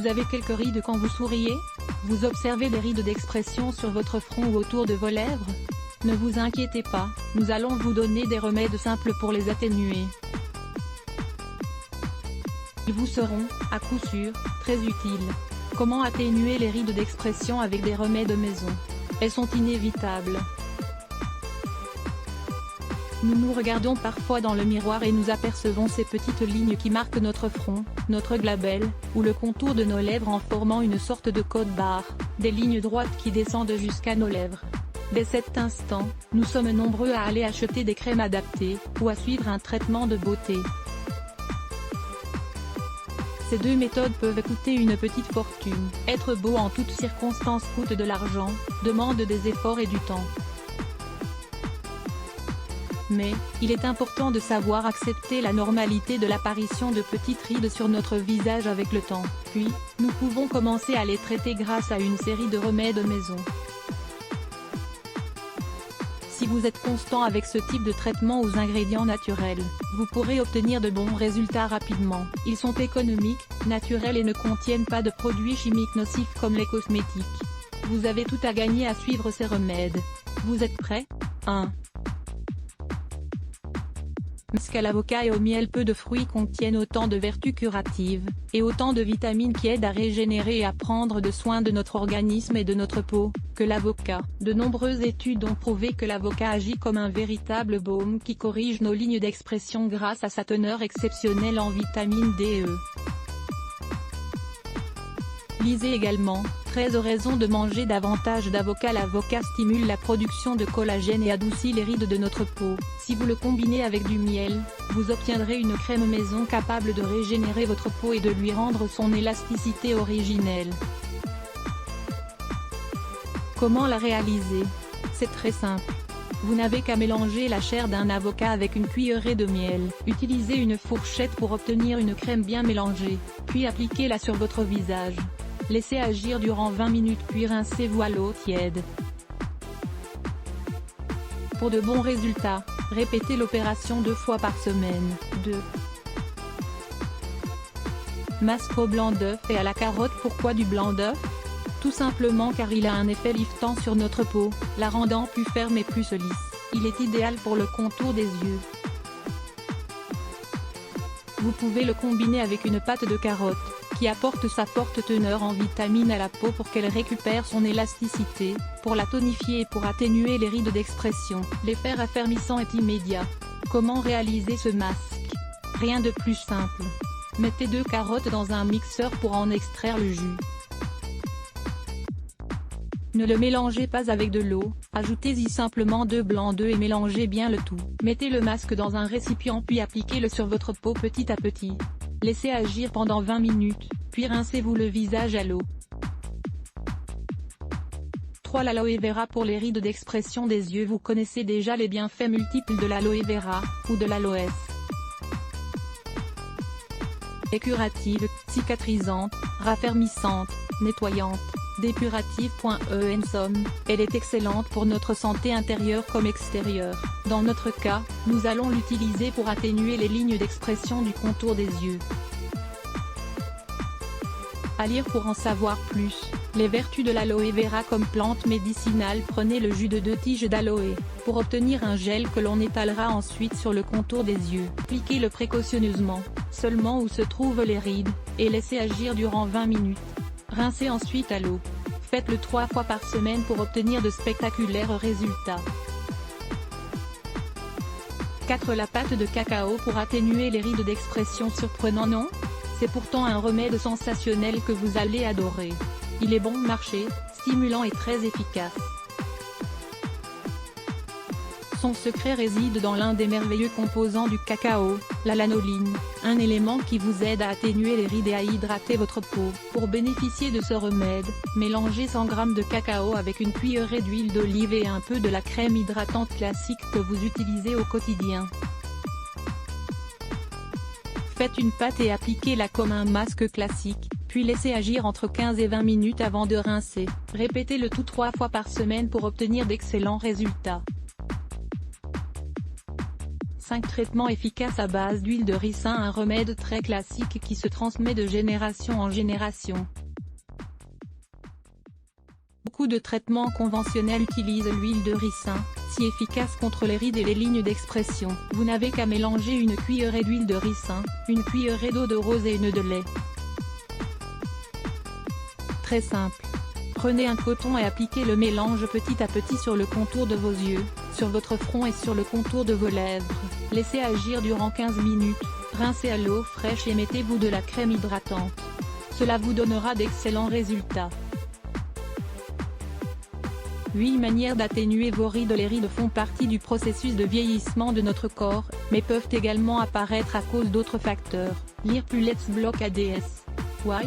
Vous avez quelques rides quand vous souriez? Vous observez des rides d'expression sur votre front ou autour de vos lèvres? Ne vous inquiétez pas, nous allons vous donner des remèdes simples pour les atténuer. Ils vous seront, à coup sûr, très utiles. Comment atténuer les rides d'expression avec des remèdes maison? Elles sont inévitables. Nous nous regardons parfois dans le miroir et nous apercevons ces petites lignes qui marquent notre front, notre glabelle, ou le contour de nos lèvres en formant une sorte de code-barre, des lignes droites qui descendent jusqu'à nos lèvres. Dès cet instant, nous sommes nombreux à aller acheter des crèmes adaptées, ou à suivre un traitement de beauté. Ces deux méthodes peuvent coûter une petite fortune. Être beau en toutes circonstances coûte de l'argent, demande des efforts et du temps. Mais, il est important de savoir accepter la normalité de l'apparition de petites rides sur notre visage avec le temps, puis, nous pouvons commencer à les traiter grâce à une série de remèdes maison. Si vous êtes constant avec ce type de traitement aux ingrédients naturels, vous pourrez obtenir de bons résultats rapidement. Ils sont économiques, naturels et ne contiennent pas de produits chimiques nocifs comme les cosmétiques. Vous avez tout à gagner à suivre ces remèdes. Vous êtes prêts? 1. Masque à l'avocat et au miel. Peu de fruits contiennent autant de vertus curatives, et autant de vitamines qui aident à régénérer et à prendre de soin de notre organisme et de notre peau, que l'avocat. De nombreuses études ont prouvé que l'avocat agit comme un véritable baume qui corrige nos lignes d'expression grâce à sa teneur exceptionnelle en vitamine D et E. Lisez également, 13 raisons de manger davantage d'avocat. L'avocat stimule la production de collagène et adoucit les rides de notre peau. Si vous le combinez avec du miel, vous obtiendrez une crème maison capable de régénérer votre peau et de lui rendre son élasticité originelle. Comment la réaliser? C'est très simple. Vous n'avez qu'à mélanger la chair d'un avocat avec une cuillerée de miel. Utilisez une fourchette pour obtenir une crème bien mélangée, puis appliquez-la sur votre visage. Laissez agir durant 20 minutes puis rincez-vous à l'eau tiède. Pour de bons résultats, répétez l'opération 2 fois par semaine. 2. Masque au blanc d'œuf et à la carotte. Pourquoi du blanc d'œuf? Tout simplement car il a un effet liftant sur notre peau, la rendant plus ferme et plus lisse. Il est idéal pour le contour des yeux. Vous pouvez le combiner avec une pâte de carotte, qui apporte sa forte teneur en vitamines à la peau pour qu'elle récupère son élasticité, pour la tonifier et pour atténuer les rides d'expression. L'effet raffermissant est immédiat. Comment réaliser ce masque? Rien de plus simple. Mettez 2 carottes dans un mixeur pour en extraire le jus. Ne le mélangez pas avec de l'eau, ajoutez-y simplement 2 blancs d'œufs et mélangez bien le tout. Mettez le masque dans un récipient puis appliquez-le sur votre peau petit à petit. Laissez agir pendant 20 minutes, puis rincez-vous le visage à l'eau. 3. L'aloe vera pour les rides d'expression des yeux. Vous connaissez déjà les bienfaits multiples de l'aloe vera, ou de l'aloès. Elle est curative, cicatrisante, raffermissante, nettoyante, dépurative. En somme, elle est excellente pour notre santé intérieure comme extérieure. Dans notre cas, nous allons l'utiliser pour atténuer les lignes d'expression du contour des yeux. À lire pour en savoir plus, les vertus de l'aloe vera comme plante médicinale. Prenez le jus de 2 tiges d'aloe, pour obtenir un gel que l'on étalera ensuite sur le contour des yeux. Appliquez-le précautionneusement, seulement où se trouvent les rides, et laissez agir durant 20 minutes. Rincez ensuite à l'eau. Faites-le 3 fois par semaine pour obtenir de spectaculaires résultats. 4. La pâte de cacao pour atténuer les rides d'expression. Surprenant, non? C'est pourtant un remède sensationnel que vous allez adorer. Il est bon marché, stimulant et très efficace. Son secret réside dans l'un des merveilleux composants du cacao, la lanoline, un élément qui vous aide à atténuer les rides et à hydrater votre peau. Pour bénéficier de ce remède, mélangez 100 g de cacao avec une cuillerée d'huile d'olive et un peu de la crème hydratante classique que vous utilisez au quotidien. Faites une pâte et appliquez-la comme un masque classique, puis laissez agir entre 15 et 20 minutes avant de rincer. Répétez le tout 3 fois par semaine pour obtenir d'excellents résultats. 5 traitements efficaces à base d'huile de ricin, un remède très classique qui se transmet de génération en génération. Beaucoup de traitements conventionnels utilisent l'huile de ricin, si efficace contre les rides et les lignes d'expression. Vous n'avez qu'à mélanger une cuillerée d'huile de ricin, une cuillerée d'eau de rose et une de lait. Très simple. Prenez un coton et appliquez le mélange petit à petit sur le contour de vos yeux, sur votre front et sur le contour de vos lèvres. Laissez agir durant 15 minutes, rincez à l'eau fraîche et mettez-vous de la crème hydratante. Cela vous donnera d'excellents résultats. 8 manières d'atténuer vos rides. Les rides font partie du processus de vieillissement de notre corps, mais peuvent également apparaître à cause d'autres facteurs. Lire plus Let's Block ADS. Why?